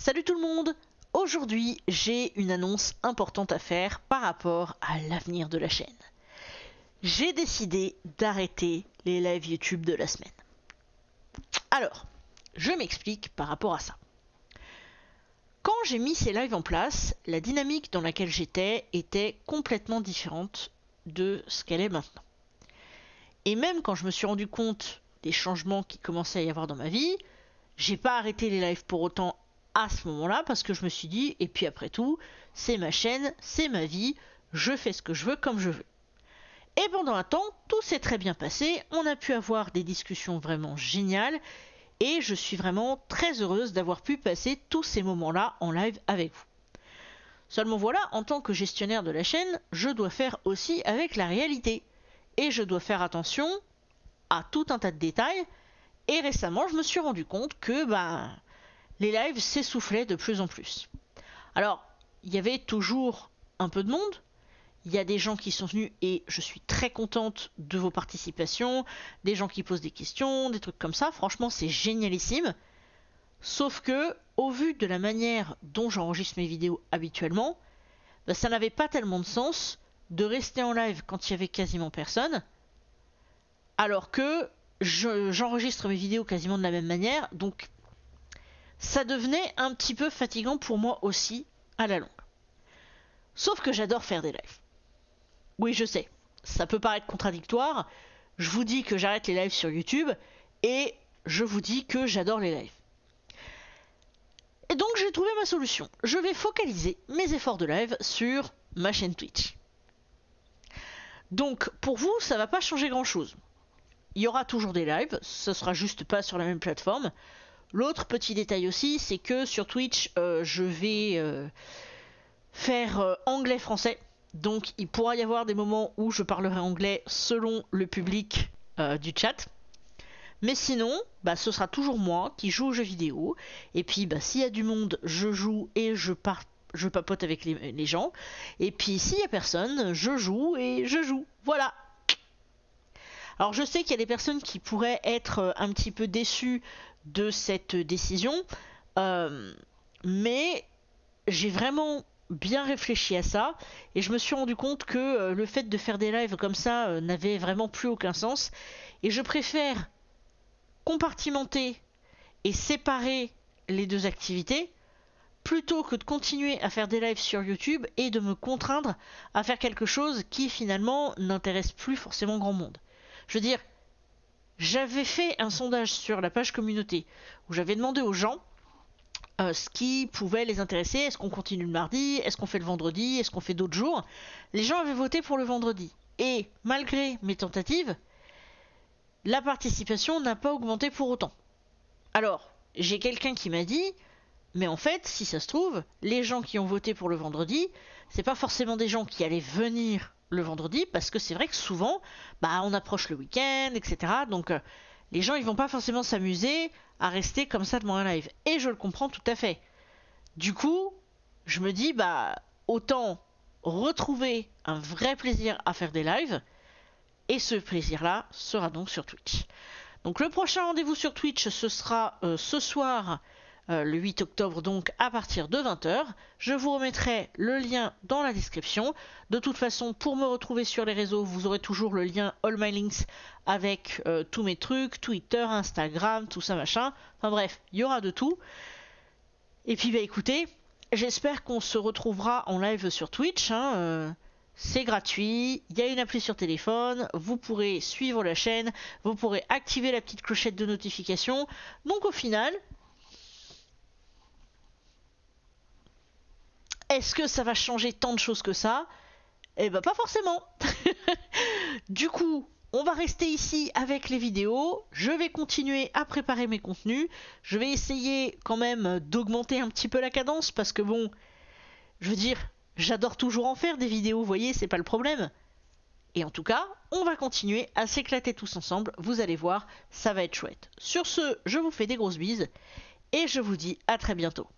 Salut tout le monde! Aujourd'hui, j'ai une annonce importante à faire par rapport à l'avenir de la chaîne. J'ai décidé d'arrêter les lives YouTube de la semaine. Alors, je m'explique par rapport à ça. Quand j'ai mis ces lives en place, la dynamique dans laquelle j'étais était complètement différente de ce qu'elle est maintenant. Et même quand je me suis rendu compte des changements qui commençaient à y avoir dans ma vie, j'ai pas arrêté les lives pour autant à ce moment-là parce que je me suis dit, et puis après tout, c'est ma chaîne, c'est ma vie, je fais ce que je veux comme je veux. Et pendant un temps, tout s'est très bien passé, on a pu avoir des discussions vraiment géniales et je suis vraiment très heureuse d'avoir pu passer tous ces moments-là en live avec vous. Seulement voilà, en tant que gestionnaire de la chaîne, je dois faire aussi avec la réalité et je dois faire attention à tout un tas de détails. Et récemment, je me suis rendu compte que les lives s'essoufflaient de plus en plus. Alors, il y avait toujours un peu de monde. Il y a des gens qui sont venus et je suis très contente de vos participations, des gens qui posent des questions, des trucs comme ça. Franchement, c'est génialissime. Sauf que, au vu de la manière dont j'enregistre mes vidéos habituellement, ça n'avait pas tellement de sens de rester en live quand il y avait quasiment personne, alors que j'enregistre mes vidéos quasiment de la même manière, donc ça devenait un petit peu fatigant pour moi aussi à la longue. Sauf que j'adore faire des lives. Oui, je sais, ça peut paraître contradictoire. Je vous dis que j'arrête les lives sur YouTube et je vous dis que j'adore les lives. Et donc j'ai trouvé ma solution. Je vais focaliser mes efforts de live sur ma chaîne Twitch. Donc pour vous, ça va pas changer grand chose. Il y aura toujours des lives, ce sera juste pas sur la même plateforme. L'autre petit détail aussi, c'est que sur Twitch, je vais faire anglais-français. Donc il pourra y avoir des moments où je parlerai anglais selon le public du chat. Mais sinon, ce sera toujours moi qui joue aux jeux vidéo. Et puis s'il y a du monde, je joue et je papote avec les gens. Et puis s'il y a personne, je joue et je joue. Voilà. Alors je sais qu'il y a des personnes qui pourraient être un petit peu déçues de cette décision, mais j'ai vraiment bien réfléchi à ça et je me suis rendu compte que le fait de faire des lives comme ça n'avait vraiment plus aucun sens et je préfère compartimenter et séparer les deux activités plutôt que de continuer à faire des lives sur YouTube et de me contraindre à faire quelque chose qui finalement n'intéresse plus forcément grand monde. Je veux dire, j'avais fait un sondage sur la page communauté où j'avais demandé aux gens ce qui pouvait les intéresser. Est-ce qu'on continue le mardi? Est-ce qu'on fait le vendredi? Est-ce qu'on fait d'autres jours? Les gens avaient voté pour le vendredi. Et malgré mes tentatives, la participation n'a pas augmenté pour autant. Alors, j'ai quelqu'un qui m'a dit, mais en fait, si ça se trouve, les gens qui ont voté pour le vendredi, c'est pas forcément des gens qui allaient venir le vendredi, parce que c'est vrai que souvent, on approche le week-end, etc. Donc les gens ils vont pas forcément s'amuser à rester comme ça devant un live. Et je le comprends tout à fait. Du coup, je me dis autant retrouver un vrai plaisir à faire des lives, et ce plaisir-là sera donc sur Twitch. Donc le prochain rendez-vous sur Twitch, ce sera ce soir, le 8 octobre, donc à partir de 20h. Je vous remettrai le lien dans la description. De toute façon, pour me retrouver sur les réseaux, vous aurez toujours le lien All My Links avec tous mes trucs, Twitter, Instagram, tout ça machin. Enfin bref, il y aura de tout. Et puis écoutez, j'espère qu'on se retrouvera en live sur Twitch. C'est gratuit, il y a une appli sur téléphone, vous pourrez suivre la chaîne, vous pourrez activer la petite clochette de notification. Donc au final, est-ce que ça va changer tant de choses que ça? Eh pas forcément. Du coup, on va rester ici avec les vidéos. Je vais continuer à préparer mes contenus. Je vais essayer quand même d'augmenter un petit peu la cadence parce que je veux dire, j'adore toujours en faire des vidéos, vous voyez, c'est pas le problème. Et en tout cas, on va continuer à s'éclater tous ensemble. Vous allez voir, ça va être chouette. Sur ce, je vous fais des grosses bises et je vous dis à très bientôt.